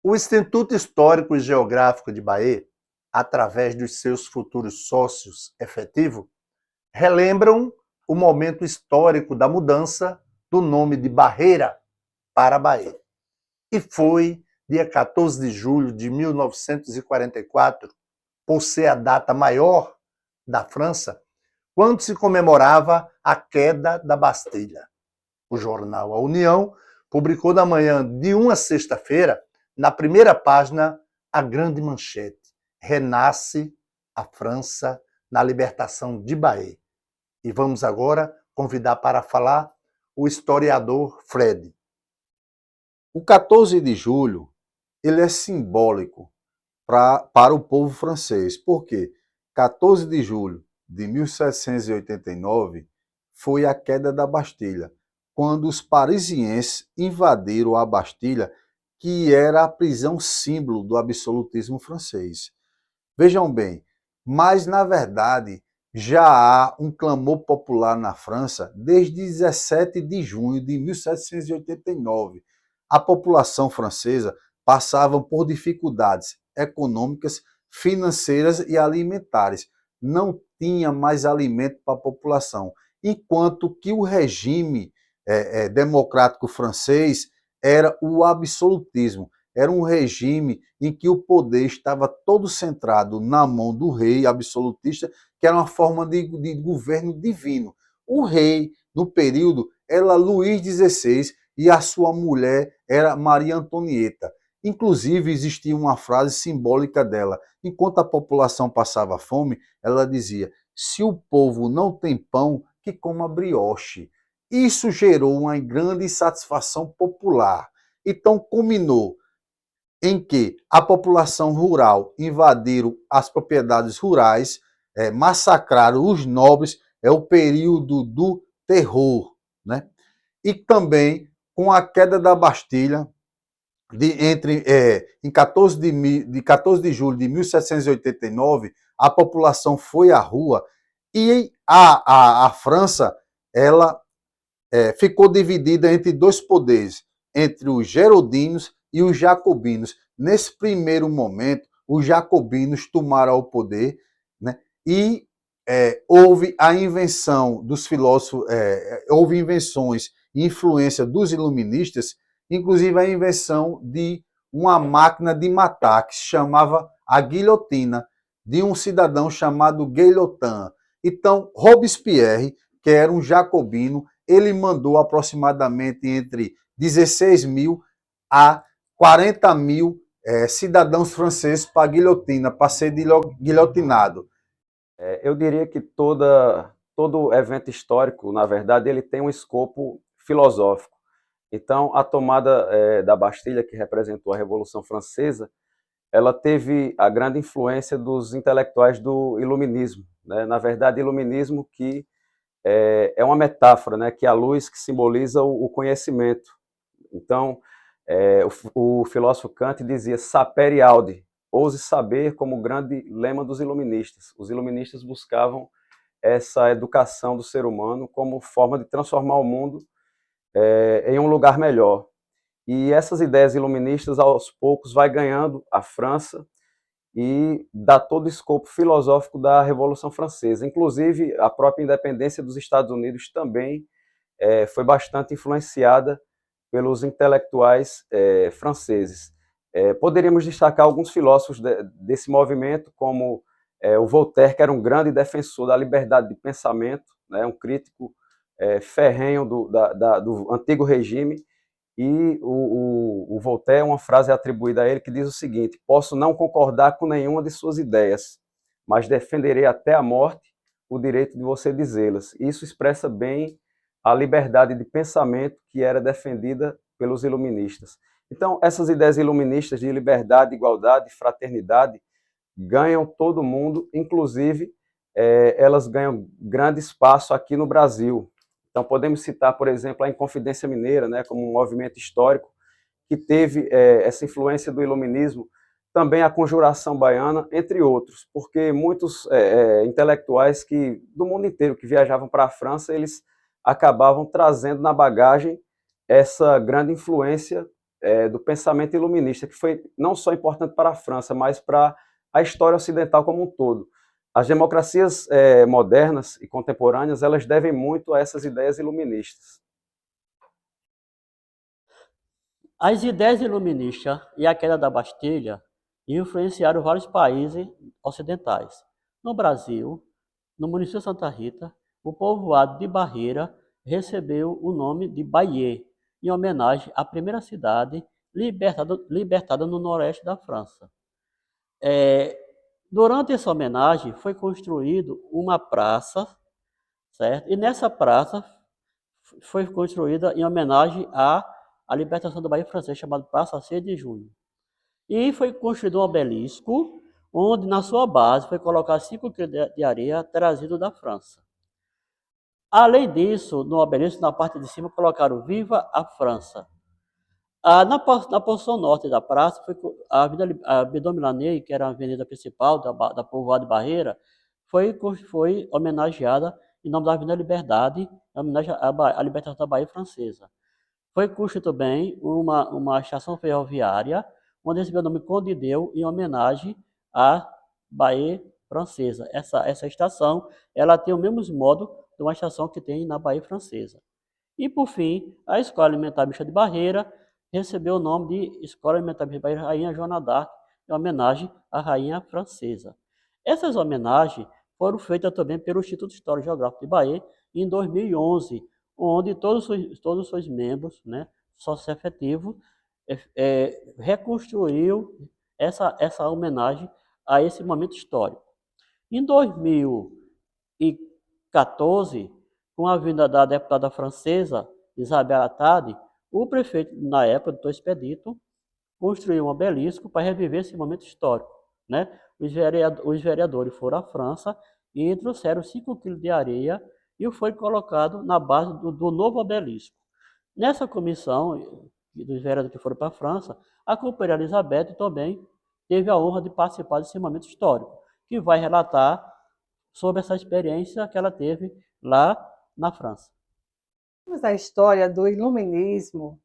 O Instituto Histórico e Geográfico de Bahia, através dos seus futuros sócios efetivos, relembram o momento histórico da mudança do nome de Barreira para Bahia. E foi dia 14 de julho de 1944, por ser a data maior da França, quando se comemorava a queda da Bastilha. O jornal A União publicou na manhã de uma sexta-feira, na primeira página, a grande manchete: Renasce a França na libertação de Bahia. E vamos agora convidar para falar o historiador Fred. O 14 de julho ele é simbólico para o povo francês. Por quê? 14 de julho de 1789 foi a queda da Bastilha, quando os parisienses invadiram a Bastilha, que era a prisão símbolo do absolutismo francês. Vejam bem, mas na verdade já há um clamor popular na França desde 17 de junho de 1789. A população francesa passava por dificuldades econômicas, financeiras e alimentares. Não tinha mais alimento para a população, enquanto que o regime democrático francês era o absolutismo. Era um regime em que o poder estava todo centrado na mão do rei absolutista, que era uma forma de governo divino. O rei, no período, era Luís XVI e a sua mulher era Maria Antonieta. Inclusive, existia uma frase simbólica dela. Enquanto a população passava fome, ela dizia: se o povo não tem pão, que coma brioche. Isso gerou uma grande insatisfação popular. Então, culminou em que a população rural invadiram as propriedades rurais, massacraram os nobres, é o período do terror, né? E também com a queda da Bastilha, em 14 de julho de 1789, a população foi à rua e a França ela ficou dividida entre dois poderes, entre os geraldinos e os jacobinos. Nesse primeiro momento, os jacobinos tomaram o poder, né? E houve a invenção dos filósofos, houve invenções e influência dos iluministas, inclusive a invenção de uma máquina de matar, que se chamava a guilhotina, de um cidadão chamado Guillotin. Então, Robespierre, que era um jacobino, ele mandou aproximadamente entre 16 mil a 40 mil cidadãos franceses para a guilhotina, para ser guilhotinado. Eu diria que todo evento histórico, na verdade, ele tem um escopo filosófico. Então, a tomada da Bastilha, que representou a Revolução Francesa, ela teve a grande influência dos intelectuais do Iluminismo, né? Na verdade, Iluminismo que é uma metáfora, né? Que é a luz que simboliza o conhecimento. Então, o filósofo Kant dizia sapere aude, ouse saber, como o grande lema dos iluministas. Os iluministas buscavam essa educação do ser humano como forma de transformar o mundo em um lugar melhor. E essas ideias iluministas, aos poucos, vai ganhando a França e dá todo o escopo filosófico da Revolução Francesa. Inclusive, a própria independência dos Estados Unidos também foi bastante influenciada pelos intelectuais franceses. Poderíamos destacar alguns filósofos desse movimento, como o Voltaire, que era um grande defensor da liberdade de pensamento, né, um crítico ferrenho do antigo regime, e o Voltaire, uma frase atribuída a ele que diz o seguinte: posso não concordar com nenhuma de suas ideias, mas defenderei até a morte o direito de você dizê-las. Isso expressa bem a liberdade de pensamento que era defendida pelos iluministas. Então, essas ideias iluministas de liberdade, igualdade, fraternidade ganham todo mundo, inclusive elas ganham grande espaço aqui no Brasil. Então, podemos citar, por exemplo, a Inconfidência Mineira, né, como um movimento histórico que teve essa influência do iluminismo, também a Conjuração Baiana, entre outros, porque muitos intelectuais do mundo inteiro que viajavam para a França, eles acabavam trazendo na bagagem essa grande influência do pensamento iluminista, que foi não só importante para a França, mas para a história ocidental como um todo. As democracias modernas e contemporâneas, elas devem muito a essas ideias iluministas. As ideias iluministas e a queda da Bastilha influenciaram vários países ocidentais. No Brasil, no município de Santa Rita, o povoado de Barreira recebeu o nome de Bayeux, em homenagem à primeira cidade libertada no noroeste da França. Durante essa homenagem foi construído uma praça, certo? E nessa praça foi construída em homenagem à libertação do Bahia francês, chamada Praça 6 de Junho. E foi construído um obelisco, onde na sua base foi colocado 5 kg de areia trazido da França. Além disso, no obelisco, na parte de cima, colocaram Viva a França. Na porção norte da praça, foi a Avenida Bedon Milaney, que era a avenida principal da povoada de Barreira, foi homenageada em nome da Avenida Liberdade, em homenagem à libertação da Bahia francesa. Foi construída também uma estação ferroviária, onde recebeu o nome Conde Deu, em homenagem à Bahia francesa. Essa estação, ela tem o mesmo modo de uma estação que tem na Bahia francesa. E, por fim, a Escola Alimentar Mista de Barreira recebeu o nome de Escola Alimentar Mista de Barreira Rainha Joana d'Arc, em homenagem à rainha francesa. Essas homenagens foram feitas também pelo Instituto Histórico e Geográfico de Bahia em 2011, onde todos os seus membros, né, sócios efetivos, reconstruiu essa homenagem a esse momento histórico. Em 2014, com a vinda da deputada francesa Isabelle Attali, o prefeito, na época, doutor Expedito, construiu um obelisco para reviver esse momento histórico, né? Os vereadores foram à França e trouxeram 5 quilos de areia e foi colocado na base do novo obelisco. Nessa comissão, dos vereadores que foram para a França, a companheira Elizabeth também teve a honra de participar desse momento histórico, que vai relatar sobre essa experiência que ela teve lá na França. A história do iluminismo,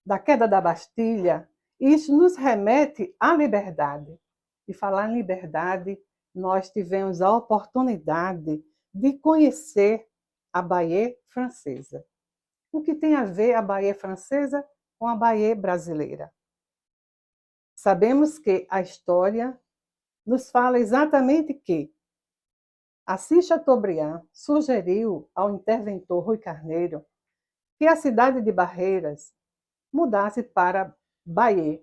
da queda da Bastilha, isso nos remete à liberdade. E falar em liberdade, nós tivemos a oportunidade de conhecer a Bahia francesa. O que tem a ver a Bahia francesa com a Bahia brasileira? Sabemos que a história nos fala exatamente que Assis Chateaubriand sugeriu ao interventor Rui Carneiro que a cidade de Barreiras mudasse para Bahia,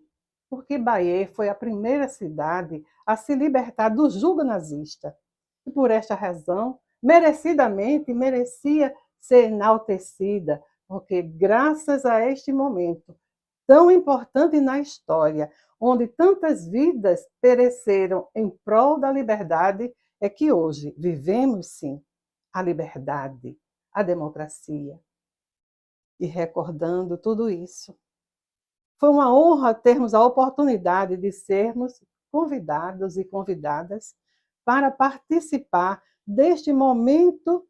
porque Bahia foi a primeira cidade a se libertar do jugo nazista. E por esta razão, merecidamente, merecia ser enaltecida, porque graças a este momento tão importante na história, onde tantas vidas pereceram em prol da liberdade, é que hoje vivemos, sim, a liberdade, a democracia. E recordando tudo isso, foi uma honra termos a oportunidade de sermos convidados e convidadas para participar deste momento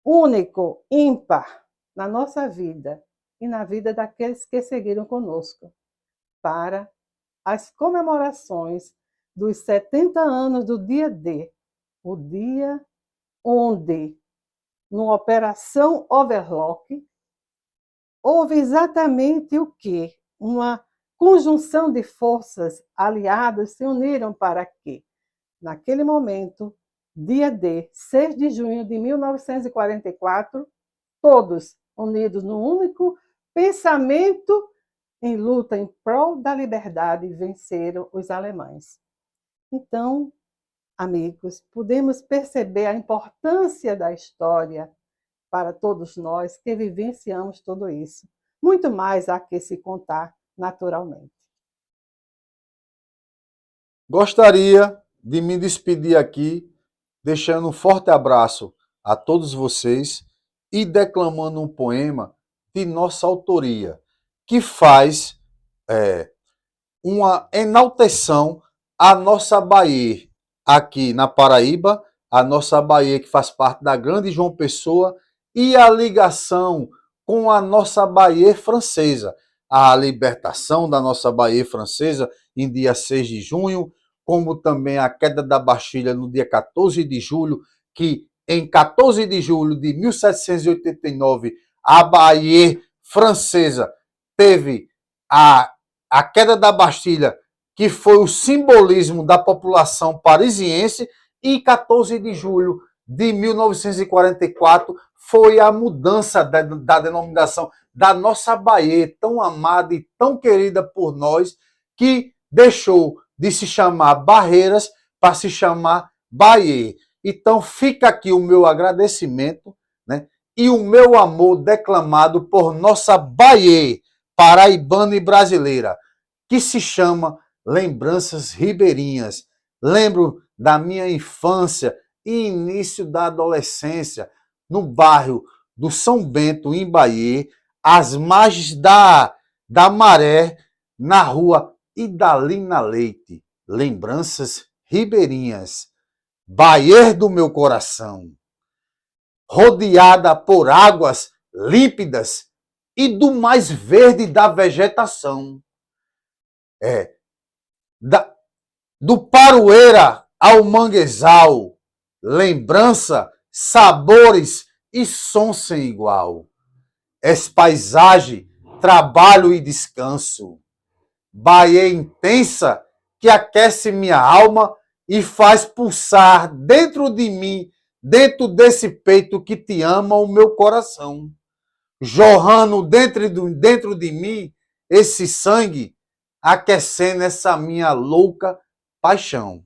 único, ímpar, na nossa vida e na vida daqueles que seguiram conosco, para as comemorações dos 70 anos do dia D, o dia onde, numa Operação Overlock, houve exatamente o quê? Uma conjunção de forças aliadas se uniram para que, naquele momento, dia D, 6 de junho de 1944, todos unidos num único pensamento em luta em prol da liberdade, venceram os alemães. Então, amigos, podemos perceber a importância da história para todos nós que vivenciamos tudo isso. Muito mais há que se contar naturalmente. Gostaria de me despedir aqui, deixando um forte abraço a todos vocês e declamando um poema de nossa autoria, que faz uma enalteção à nossa Bahia, aqui na Paraíba, a nossa Bahia que faz parte da grande João Pessoa, e a ligação com a nossa Bahia francesa, a libertação da nossa Bahia francesa em dia 6 de junho, como também a queda da Bastilha no dia 14 de julho, que em 14 de julho de 1789, a Bahia francesa teve a queda da Bastilha, que foi o simbolismo da população parisiense, e 14 de julho de 1944 foi a mudança da denominação da nossa Bahia, tão amada e tão querida por nós, que deixou de se chamar Barreiras para se chamar Bahia. Então fica aqui o meu agradecimento, né, e o meu amor declamado por nossa Bahia paraibana e brasileira, que se chama Lembranças Ribeirinhas. Lembro da minha infância e início da adolescência no bairro do São Bento, em Bahia, às margens da Maré, na rua Idalina Leite. Lembranças ribeirinhas, Bahia do meu coração, rodeada por águas límpidas e do mais verde da vegetação. Do Paroeira ao Manguezal, lembrança, sabores e som sem igual. És paisagem, trabalho e descanso. Bahia intensa que aquece minha alma e faz pulsar dentro de mim, dentro desse peito que te ama o meu coração. Jorrando dentro de mim esse sangue, aquecendo essa minha louca paixão.